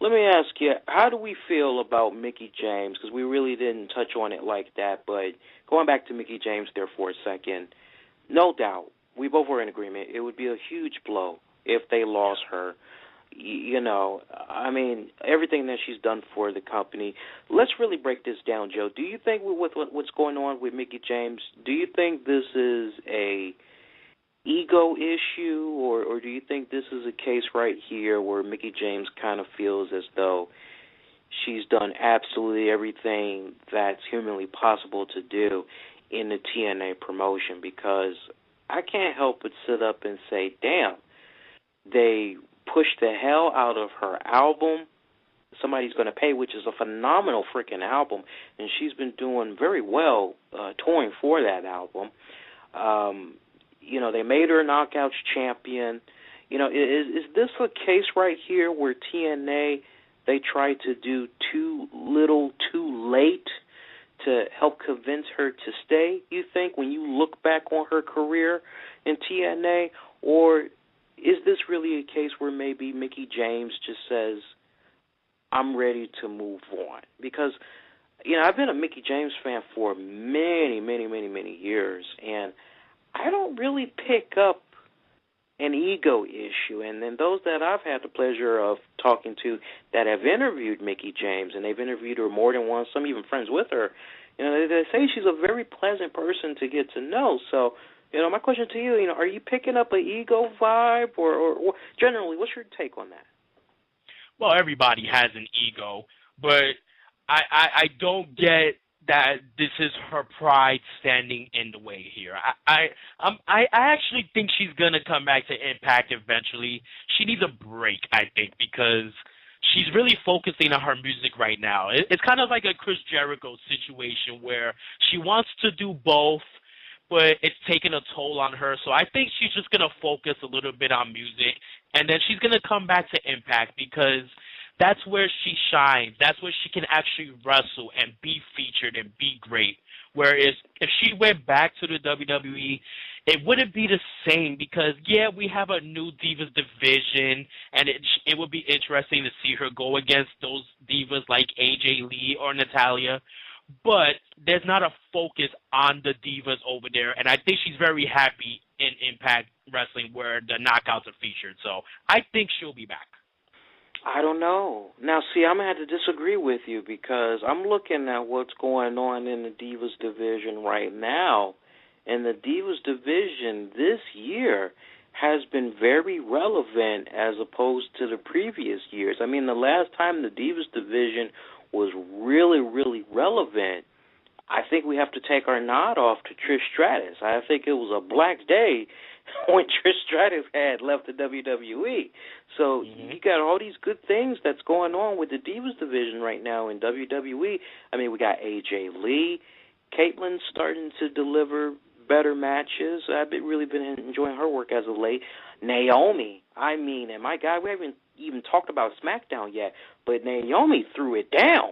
Let me ask you, how do we feel about Mickie James? Because we really didn't touch on it like that, but going back to Mickie James there for a second, no doubt, we both were in agreement. It would be a huge blow if they lost her. You know, I mean, everything that she's done for the company. Let's really break this down, Joe. Do you think with what's going on with Mickie James, do you think this is a ego issue, or do you think this is a case right here where Mickie James kind of feels as though she's done absolutely everything that's humanly possible to do in the TNA promotion? Because I can't help but sit up and say, damn, they pushed the hell out of her album, Somebody's Gonna Pay, which is a phenomenal freaking album, and she's been doing very well touring for that album. You know, they made her a Knockouts champion. You know, is this a case right here where TNA, they tried to do too little, too late to help convince her to stay, you think, when you look back on her career in TNA? Or is this really a case where maybe Mickie James just says, I'm ready to move on? Because, you know, I've been a Mickie James fan for many, many, many, many years, and I don't really pick up an ego issue. And then those that I've had the pleasure of talking to that have interviewed Mickie James, and they've interviewed her more than once, some even friends with her, you know, they say she's a very pleasant person to get to know. So, you know, my question to you, you know, are you picking up an ego vibe, or generally, what's your take on that? Well, everybody has an ego, but I don't get that this is her pride standing in the way here. I actually think she's gonna come back to Impact eventually. She needs a break, I think, because she's really focusing on her music right now. It's kind of like a Chris Jericho situation where she wants to do both, but it's taken a toll on her. So I think she's just gonna focus a little bit on music, and then she's gonna come back to Impact because that's where she shines. That's where she can actually wrestle and be featured and be great. Whereas if she went back to the WWE, it wouldn't be the same because, yeah, we have a new Divas division, and it would be interesting to see her go against those Divas like AJ Lee or Natalya. But there's not a focus on the Divas over there, and I think she's very happy in Impact Wrestling where the Knockouts are featured. So I think she'll be back. I don't know. Now, see, I'm going to have to disagree with you because I'm looking at what's going on in the Divas division right now, and the Divas division this year has been very relevant as opposed to the previous years. I mean, the last time the Divas division was really, really relevant, I think we have to take our nod off to Trish Stratus. I think it was a black day when Trish Stratus had left the WWE. So you got all these good things that's going on with the Divas division right now in WWE. I mean, we got AJ Lee. Caitlin's starting to deliver better matches. I've really been enjoying her work as of late. Naomi, I mean, and my God, we haven't even talked about SmackDown yet, but Naomi threw it down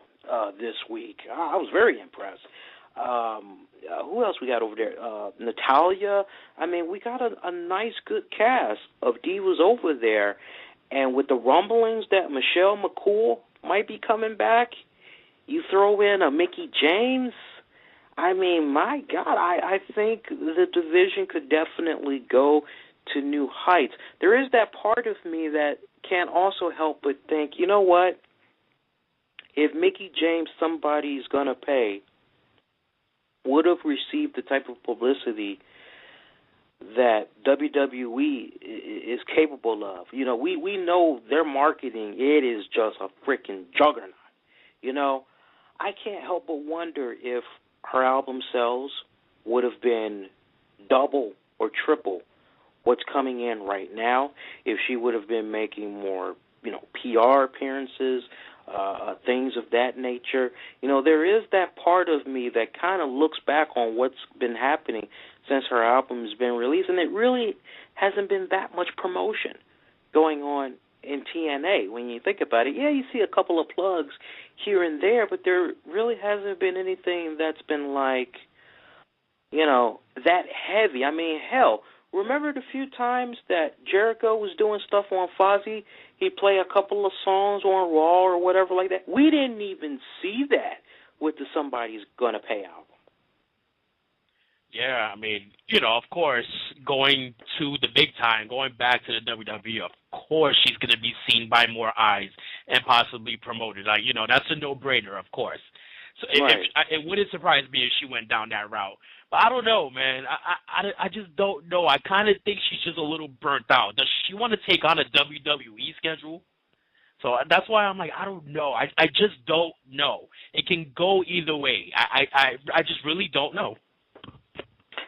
this week. I was very impressed. Who else we got over there? Natalya. I mean, we got a nice, good cast of divas over there. And with the rumblings that Michelle McCool might be coming back, you throw in a Mickie James. I mean, my God, I think the division could definitely go to new heights. There is that part of me that can't also help but think, you know what? If Mickie James, Somebody's Gonna Pay, would have received the type of publicity that WWE is capable of. You know, we know their marketing, it is just a freaking juggernaut. You know, I can't help but wonder if her album sales would have been double or triple what's coming in right now, if she would have been making more, you know, PR appearances, things of that nature. You know, there is that part of me that kind of looks back on what's been happening since her album has been released, and it really hasn't been that much promotion going on in TNA. When you think about it, yeah, you see a couple of plugs here and there, but there really hasn't been anything that's been like, you know, that heavy. I mean, hell, Remember the few times that Jericho was doing stuff on Fozzy? He'd play a couple of songs on Raw or whatever like that. We didn't even see that with the Somebody's Gonna Pay album. Yeah, I mean, of course, going to the big time, going back to the WWE, of course she's going to be seen by more eyes and possibly promoted. Like, that's a no-brainer, of course. So it wouldn't surprise me if she went down that route. But I don't know, man. I just don't know. I kind of think she's just a little burnt out. Does she want to take on a WWE schedule? So that's why I'm like, I don't know. I just don't know. It can go either way. I just really don't know.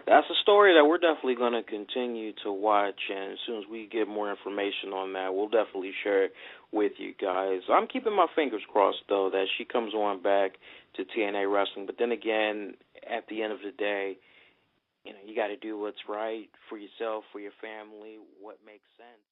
That's a story that we're definitely going to continue to watch, and as soon as we get more information on that, we'll definitely share it with you guys. I'm keeping my fingers crossed, though, that she comes on back to TNA Wrestling, but then again, at the end of the day, you got to do what's right for yourself, for your family, what makes sense.